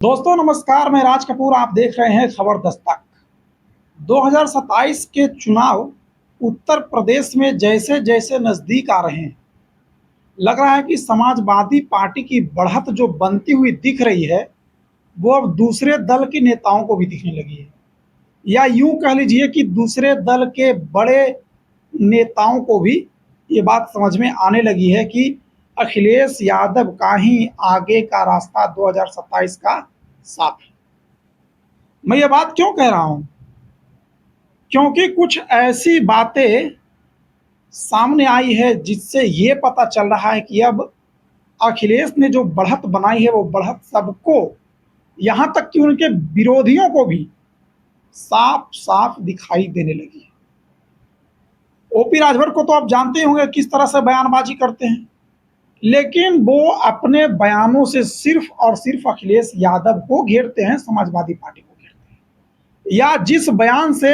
दोस्तों नमस्कार, मैं राज कपूर। आप देख रहे हैं खबर दस्तक। 2027 के चुनाव उत्तर प्रदेश में जैसे जैसे नजदीक आ रहे हैं, लग रहा है कि समाजवादी पार्टी की बढ़त जो बनती हुई दिख रही है, वो अब दूसरे दल के नेताओं को भी दिखने लगी है। या यूं कह लीजिए कि दूसरे दल के बड़े नेताओं को भी ये बात समझ में आने लगी है कि अखिलेश यादव का ही आगे का रास्ता 2027 का साफ है। मैं ये बात क्यों कह रहा हूं? क्योंकि कुछ ऐसी बातें सामने आई है जिससे ये पता चल रहा है कि अब अखिलेश ने जो बढ़त बनाई है वो बढ़त सबको, यहां तक कि उनके विरोधियों को भी साफ साफ दिखाई देने लगी है। ओपी राजभर को तो आप जानते होंगे किस तरह से बयानबाजी करते हैं, लेकिन वो अपने बयानों से सिर्फ और सिर्फ अखिलेश यादव को घेरते हैं, समाजवादी पार्टी को घेरते हैं। या जिस बयान से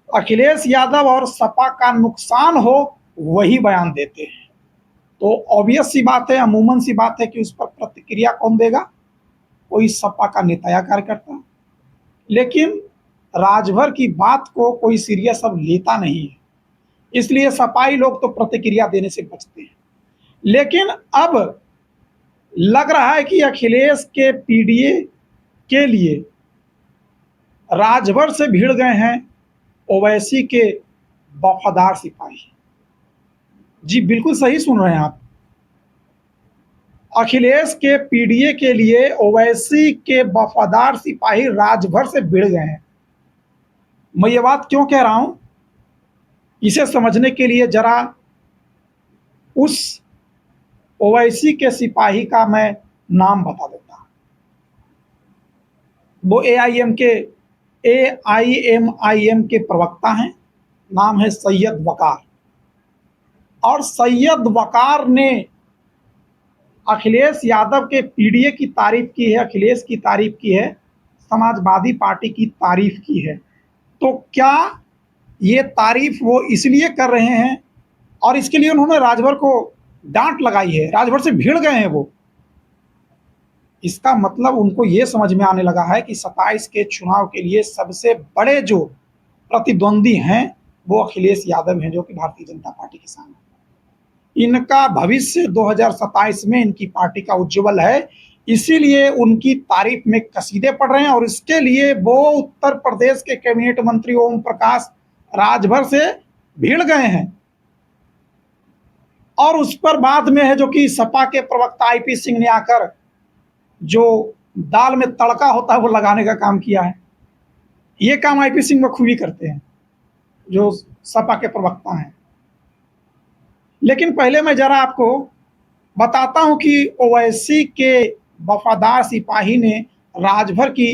अखिलेश यादव और सपा का नुकसान हो वही बयान देते हैं। तो ऑब्वियस सी बात है, अमूमन सी बात है कि उस पर प्रतिक्रिया कौन देगा? कोई सपा का नेता या कार्यकर्ता। लेकिन राजभर की बात को कोई सीरियस अब लेता नहीं है, इसलिए सपाई लोग तो प्रतिक्रिया देने से बचते हैं। लेकिन अब लग रहा है कि अखिलेश के पीडीए के लिए राजभर से भिड़ गए हैं ओवैसी के वफादार सिपाही। जी बिल्कुल सही सुन रहे हैं आप। अखिलेश के पीडीए के लिए ओवैसी के वफादार सिपाही राजभर से भिड़ गए हैं। मैं ये बात क्यों कह रहा हूं, इसे समझने के लिए जरा उस ओवैसी के सिपाही का मैं नाम बता देता हूं। वो एआईएमआईएम के प्रवक्ता हैं। नाम है सैयद वकार। और सैयद वकार ने अखिलेश यादव के पीडीए की तारीफ की है, अखिलेश की तारीफ की है, समाजवादी पार्टी की तारीफ की है। तो क्या ये तारीफ वो इसलिए कर रहे हैं और इसके लिए उन्होंने राजभर को डांट लगाई है, राजभर से भिड़ गए हैं वो? इसका मतलब उनको ये समझ में आने लगा है कि 27 के चुनाव के लिए सबसे बड़े जो प्रतिद्वंदी हैं वो अखिलेश यादव हैं, जो कि भारतीय जनता पार्टी के सामने। इनका भविष्य 2027 में इनकी पार्टी का उज्जवल है, इसीलिए उनकी तारीफ में कसीदे पड़ रहे हैं। और इसके लिए वो उत्तर प्रदेश के कैबिनेट मंत्री ओम प्रकाश राजभर से भिड़ गए हैं। और उस पर बाद में है जो कि सपा के प्रवक्ता आईपी सिंह ने आकर जो दाल में तड़का होता है वो लगाने का काम किया है। ये काम आईपी सिंह बखूबी करते हैं, जो सपा के प्रवक्ता हैं। लेकिन पहले मैं जरा आपको बताता हूं कि ओवैसी के वफादार सिपाही ने राजभर की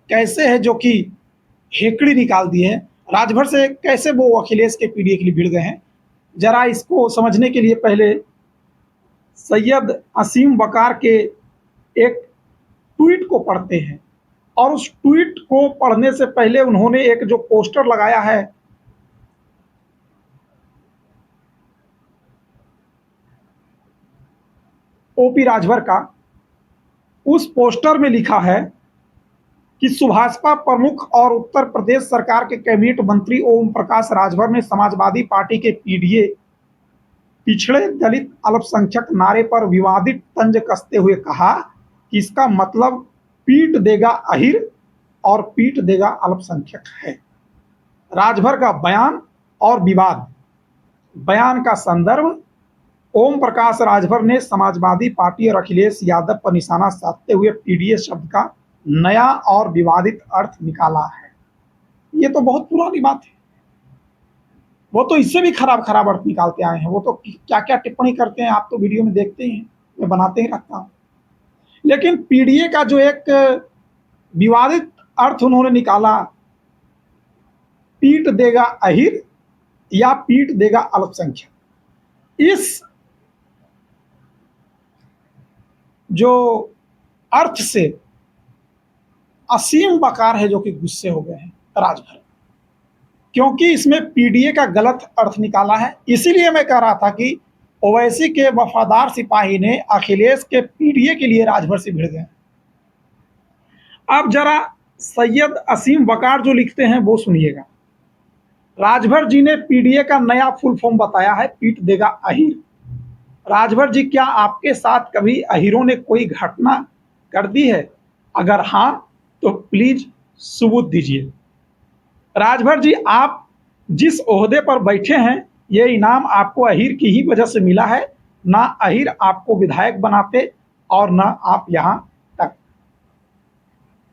कैसे है जो कि हेकड़ी निकाल दी है, राजभर से कैसे वो अखिलेश के पीडीए के लिए भिड़ गए हैं। जरा इसको समझने के लिए पहले सैयद असीम वकार के एक ट्वीट को पढ़ते हैं। और उस ट्वीट को पढ़ने से पहले उन्होंने एक जो पोस्टर लगाया है, ओपी राजभर का, उस पोस्टर में लिखा है कि सुभाषपा प्रमुख और उत्तर प्रदेश सरकार के कैबिनेट मंत्री ओम प्रकाश राजभर ने समाजवादी पार्टी के पीडीए पिछड़े दलित अल्पसंख्यक नारे पर विवादित तंज कसते हुए कहा कि इसका मतलब पीट देगा अहिर और पीट देगा अल्पसंख्यक है। राजभर का बयान और विवाद। बयान का संदर्भ: ओम प्रकाश राजभर ने समाजवादी पार्टी और अखिलेश यादव पर निशाना साधते हुए पीडीए शब्द का नया और विवादित अर्थ निकाला है। ये तो बहुत पुरानी बात है, वो तो इससे भी खराब खराब अर्थ निकालते आए हैं। वो तो क्या क्या टिप्पणी करते हैं, आप तो वीडियो में देखते ही हैं, मैं बनाते ही रखता हूं। लेकिन पीडीए का जो एक विवादित अर्थ उन्होंने निकाला, पीट देगा अहिर या पीट देगा अल्पसंख्यक, इस जो अर्थ से असीम वकार है जो कि गुस्से हो गए हैं राजभर, क्योंकि इसमें पीडीए का गलत अर्थ निकाला है। इसीलिए मैं कह रहा था कि ओवैसी के वफादार सिपाही ने अखिलेश के पीडीए के लिए राजभर से भिड़ गए। अब जरा सैयद असीम वकार जो लिखते हैं वो सुनिएगा। राजभर जी ने पीडीए का नया फुल फॉर्म बताया है, पीट देगा अहीर। राजभर जी, क्या आपके साथ कभी अहीरों ने कोई घटना कर दी है? अगर हाँ तो प्लीज सबूत दीजिए। राजभर जी, आप जिस ओहदे पर बैठे हैं ये इनाम आपको अहीर की ही वजह से मिला है, ना अहीर आपको विधायक बनाते और ना आप यहाँ तक।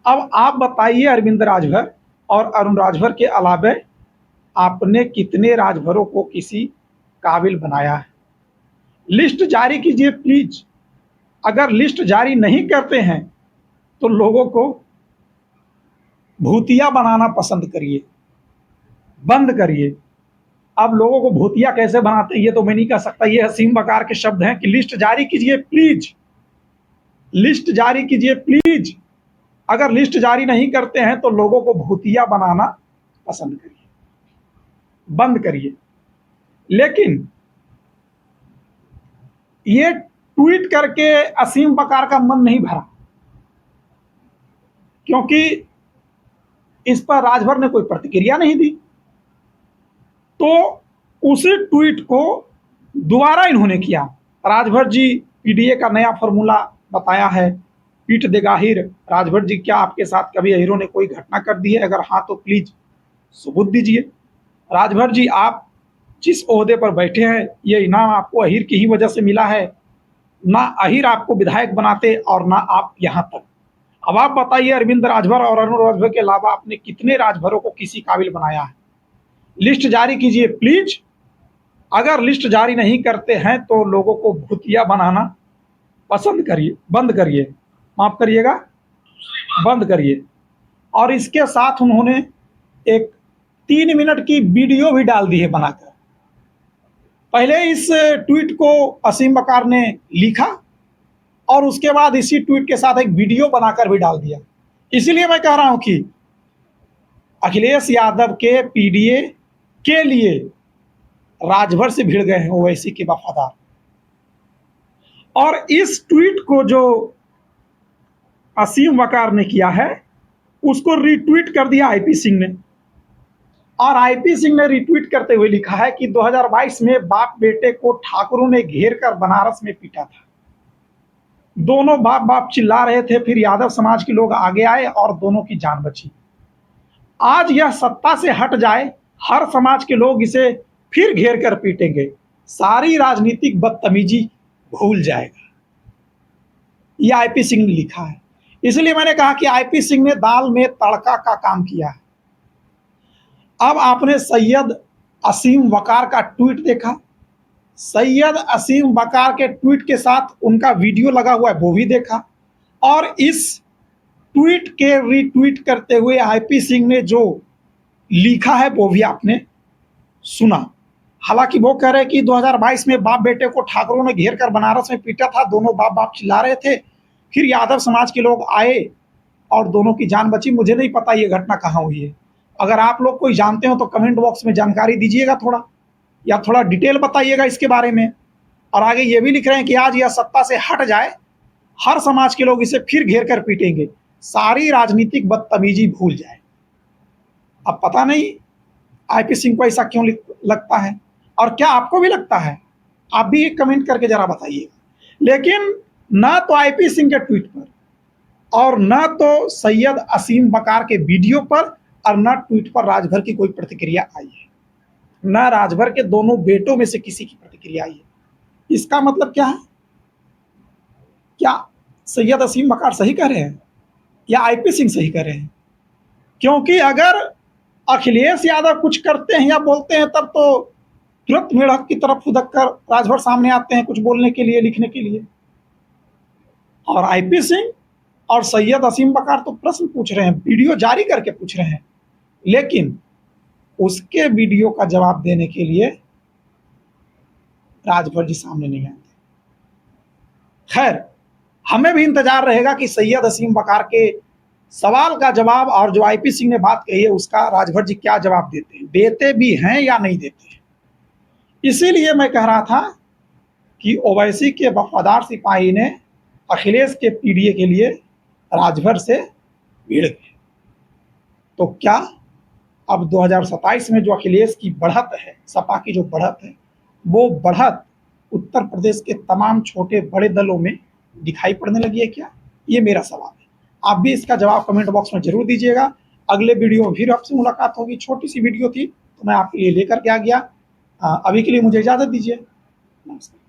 अब आप बताइए अरविंद राजभर और अरुण राजभर के अलावे आपने कितने राजभरों को किसी काबिल बनाया है? लिस्ट जारी कीजिए प्लीज। अगर लिस्ट जारी नहीं करते हैं तो लोगों को भूतिया बनाना पसंद करिए, बंद करिए। अब लोगों को भूतिया कैसे बनाते हैं ये तो मैं नहीं कह सकता, ये असीम वकार के शब्द हैं कि लिस्ट जारी कीजिए प्लीज, लिस्ट जारी कीजिए प्लीज। अगर लिस्ट जारी नहीं करते हैं तो लोगों को भूतिया बनाना पसंद करिए, बंद करिए। लेकिन ये ट्वीट करके असीम वकार का मन नहीं भरा, क्योंकि इस पर राजभर ने कोई प्रतिक्रिया नहीं दी। तो उसी ट्वीट को दोबारा इन्होंने किया। राजभर जी, पीडीए का नया फॉर्मूला बताया है, पीट देगा अहीर। राजभर जी, क्या आपके साथ कभी अहीरों ने कोई घटना कर दी है? अगर हाँ तो प्लीज सबूत दीजिए। राजभर जी, आप जिस ओहदे पर बैठे हैं ये इनाम आपको अहीर की ही वजह से मिला है, ना अहीर आपको विधायक बनाते और ना आप यहाँ तक। अब आप बताइए अरविंद राजभर और अरुण राजभर के अलावा आपने कितने राजभरों को किसी काबिल बनाया है? लिस्ट जारी कीजिए प्लीज। अगर लिस्ट जारी नहीं करते हैं तो लोगों को भूतिया बनाना पसंद करिए, बंद करिए, माफ करिएगा, बंद करिए। और इसके साथ उन्होंने एक 3 मिनट की वीडियो भी डाल दी है बनाकर। पहले इस ट्वीट को असीम वकार ने लिखा और उसके बाद इसी ट्वीट के साथ एक वीडियो बनाकर भी डाल दिया। इसीलिए मैं कह रहा हूं कि अखिलेश यादव के पीडीए के लिए राजभर से भिड़ गए हैं ओवैसी के वफादार। और इस ट्वीट को जो असीम वकार ने किया है उसको रिट्वीट कर दिया आईपी सिंह ने। और आईपी सिंह ने रिट्वीट करते हुए लिखा है कि 2022 में बाप बेटे को ठाकुरों ने घेर कर बनारस में पीटा था। दोनों बाप बाप चिल्ला रहे थे, फिर यादव समाज के लोग आगे आए और दोनों की जान बची। आज यह सत्ता से हट जाए, हर समाज के लोग इसे फिर घेर कर पीटेंगे, सारी राजनीतिक बदतमीजी भूल जाएगा। यह आईपी सिंह ने लिखा है। इसलिए मैंने कहा कि आईपी सिंह ने दाल में तड़का का काम किया है। अब आपने सैयद असीम वकार का ट्वीट देखा, सैयद असीम वकार के ट्वीट के साथ उनका वीडियो लगा हुआ है वो भी देखा, और इस ट्वीट के रीट्वीट करते हुए आईपी सिंह ने जो लिखा है वो भी आपने सुना। हालांकि वो कह रहे हैं कि 2022 में बाप बेटे को ठाकुरों ने घेर कर बनारस में पीटा था, दोनों बाप बाप चिल्ला रहे थे, फिर यादव समाज के लोग आए और दोनों की जान बची। मुझे नहीं पता ये घटना कहाँ हुई है। अगर आप लोग कोई जानते हो तो कमेंट बॉक्स में जानकारी दीजिएगा थोड़ा, या थोड़ा डिटेल बताइएगा इसके बारे में। और आगे ये भी लिख रहे हैं कि आज यह सत्ता से हट जाए, हर समाज के लोग इसे फिर घेर कर पीटेंगे, सारी राजनीतिक बदतमीजी भूल जाए। अब पता नहीं आईपी सिंह को ऐसा क्यों लगता है, और क्या आपको भी लगता है? आप भी एक कमेंट करके जरा बताइएगा। लेकिन ना तो आईपी सिंह के ट्वीट पर और ना तो सैयद असीम वकार के वीडियो पर और ना ट्वीट पर राजभर की कोई प्रतिक्रिया आई है, ना राजभर के दोनों बेटों में से किसी की प्रतिक्रिया आई है। इसका मतलब क्या है? क्या सैयद असीम वकार सही कह रहे हैं या आईपी सिंह सही कह रहे हैं? क्योंकि अगर अखिलेश यादव कुछ करते हैं या बोलते हैं तब तो तुरंत मेढक की तरफ फुदक कर राजभर सामने आते हैं कुछ बोलने के लिए, लिखने के लिए। और आईपी सिंह और सैयद असीम वकार तो प्रश्न पूछ रहे हैं, वीडियो जारी करके पूछ रहे हैं, लेकिन उसके वीडियो का जवाब देने के लिए राजभर जी सामने नहीं आते। खैर, हमें भी इंतजार रहेगा कि सैयद असीम वकार के सवाल का जवाब और जो आईपी सिंह ने बात कही है उसका राजभर जी क्या जवाब देते हैं, देते भी हैं या नहीं देते हैं। इसीलिए मैं कह रहा था कि ओवैसी के वफादार सिपाही ने अखिलेश के पीडीए के लिए राजभर से भिड़ गए। तो क्या अब 2027 में जो अखिलेश की बढ़त है, सपा की जो बढ़त है, वो बढ़त उत्तर प्रदेश के तमाम छोटे बड़े दलों में दिखाई पड़ने लगी है क्या? ये मेरा सवाल है। आप भी इसका जवाब कमेंट बॉक्स में जरूर दीजिएगा। अगले वीडियो में फिर आपसे मुलाकात होगी। छोटी सी वीडियो थी तो मैं आपके लिए लेकर के आ गया। अभी के लिए मुझे इजाजत दीजिए। नमस्कार।